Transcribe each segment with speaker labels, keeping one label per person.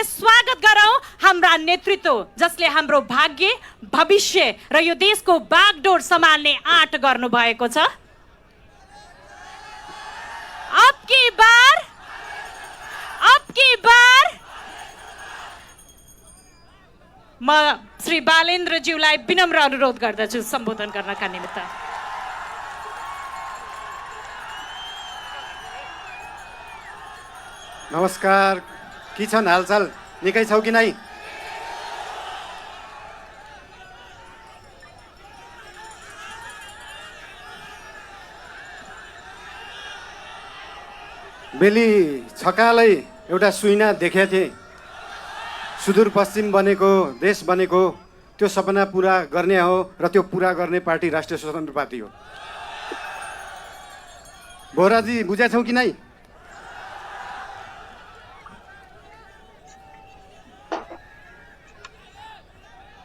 Speaker 1: स्वागत गरौँ हाम्रा नेतृत्व जसले हाम्रो भाग्य, भविष्य र यो देशको बागडोर सम्हाल्ने आँट गर्नु भएको छ। अब की बार म श्री बालेन्द्रज्यूलाई विनम्र अनुरोध गर्दछु सम्बोधन गर्नका निमित्त।
Speaker 2: नमस्कार, के छन् हालचाल? निकै छौ कि नै? बेली छकालै एउटा सुइना देखेको थिएँ। सुदूरपश्चिम बनेको, देश बनेको, त्यो सपना पुरा गर्ने हो र त्यो पुरा गर्ने पार्टी राष्ट्रिय स्वतन्त्र पार्टी हो। बोराजी बुझेछौ कि नै?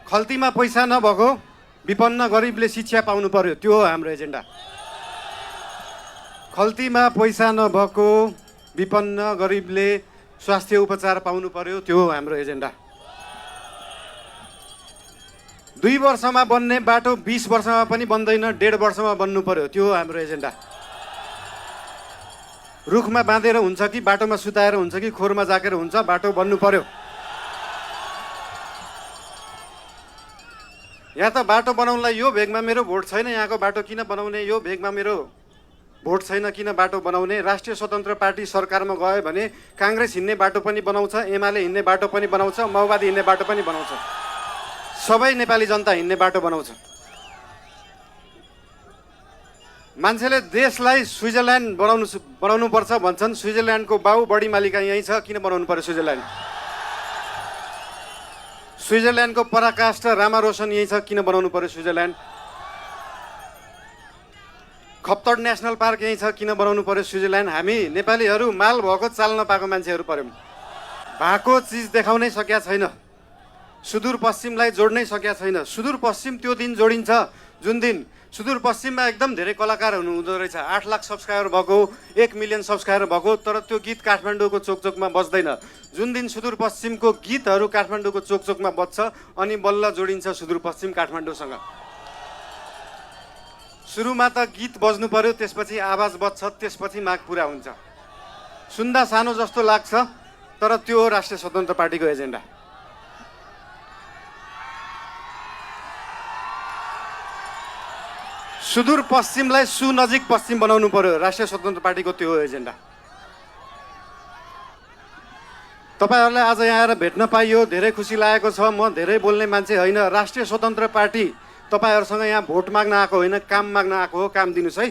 Speaker 2: खल्तीमा पैसा नभएको विपन्न गरिबले शिक्षा पाउनु पर्यो, त्यो हो हाम्रो एजेन्डा। खल्तीमा पैसा नभएको विपन्न गरिबले स्वास्थ्य उपचार पाउनु पर्यो, त्यो हो हाम्रो एजेन्डा। 2 वर्षमा बन्ने बाटो 20 वर्षमा पनि बन्दैन, 1.5 वर्षमा बन्नु पर्यो, त्यो हो हाम्रो एजेन्डा। रुखमा बाँधेर हुन्छ कि बाटोमा सुताएर हुन्छ कि खोरमा जाकेर हुन्छ, बाटो बन्नु पर्यो। यहाँ त बाटो बनाउनलाई यो भेगमा मेरो भोट छैन, यहाँको बाटो किन बनाउने, यो भेगमा मेरो भोट छैन किन बाटो बनाउने। राष्ट्रिय स्वतन्त्र पार्टी सरकारमा गयो भने काङ्ग्रेस हिँड्ने बाटो पनि बनाउँछ, एमाले हिँड्ने बाटो पनि बनाउँछ, माओवादी हिँड्ने बाटो पनि बनाउँछ, सबै नेपाली जनता हिँड्ने बाटो बनाउँछ। मान्छेले देशलाई स्विजरल्यान्ड बनाउनुपर्छ भन्छन्। स्विजरल्यान्डको बाउ बढी मालिका यहीँ छ, किन बनाउनु पर्यो स्विजरल्यान्ड? स्विजरल्यान्डको पराकाष्ठ रामा रोशन यहीँ छ, किन बनाउनु पर्यो स्विजरल्यान्ड? खप्तड नेसनल पार्क यहीँ छ, किन बनाउनु पर्यो स्विजरल्यान्ड? हामी नेपालीहरू माल भएको चाल नपाएको मान्छेहरू पर्यौँ। भएको चिज देखाउनै सकेका छैन, सुदूरपश्चिमलाई जोड्नै सकेका छैन। सुदूरपश्चिम त्यो दिन जोडिन्छ जुन दिन सुदूरपश्चिममा एकदम धेरै कलाकारहरू हुँदो रहेछ। 8 लाख सब्सक्राइबर भएको, 1 मिलियन सब्सक्राइबर भएको, तर त्यो गीत काठमाडौँको चोकचोकमा बज्दैन। जुन दिन सुदूरपश्चिमको गीतहरू काठमाडौँको चोकचोकमा बज्छ अनि बल्ल जोडिन्छ सुदूरपश्चिम काठमाडौँसँग। सुरुमा त गीत बज्नु पर्यो, त्यसपछि आवाज बज्छ, त्यसपछि माग पुरा हुन्छ। सुन्दा सानो जस्तो लाग्छ, तर त्यो हो राष्ट्रिय स्वतन्त्र पार्टीको एजेन्डा। सुदूरपश्चिमलाई सुनजिक पश्चिम बनाउनु पर्यो, राष्ट्रिय स्वतन्त्र पार्टीको त्यो हो एजेन्डा। तपाईँहरूलाई आज यहाँ आएर भेट्न पाइयो, धेरै खुसी लागेको छ। म धेरै बोल्ने मान्छे होइन। राष्ट्रिय स्वतन्त्र पार्टी तपाईँहरूसँग यहाँ भोट माग्न आएको होइन, काम माग्न आएको हो। काम दिनुहोस् है।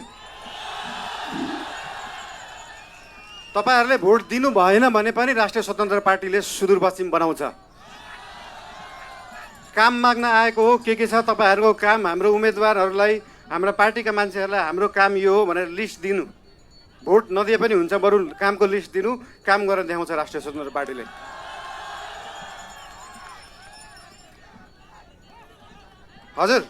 Speaker 2: तपाईँहरूले भोट दिनु भएन भने पनि राष्ट्रिय स्वतन्त्र पार्टीले सुदूरपश्चिम बनाउँछ। काम माग्न आएको हो। के छ तपाईँहरूको काम? हाम्रो उम्मेदवारहरूलाई, हाम्रा पार्टीका मान्छेहरूलाई हाम्रो काम यो हो भनेर लिस्ट दिनु। भोट नदिए पनि हुन्छ, बरु कामको लिस्ट दिनु, काम गरेर देखाउँछ राष्ट्रिय स्वतन्त्र पार्टीले। हजुर,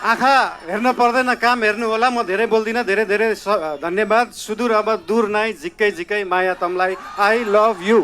Speaker 2: आँखा हेर्न पर्दैन, काम हेर्नु होला। म धेरै बोल्दिनँ। धेरै धेरै धन्यवाद। सुदूर अब दूर नाइ, झिक्कै झिक्कै माया तमलाई। I love you.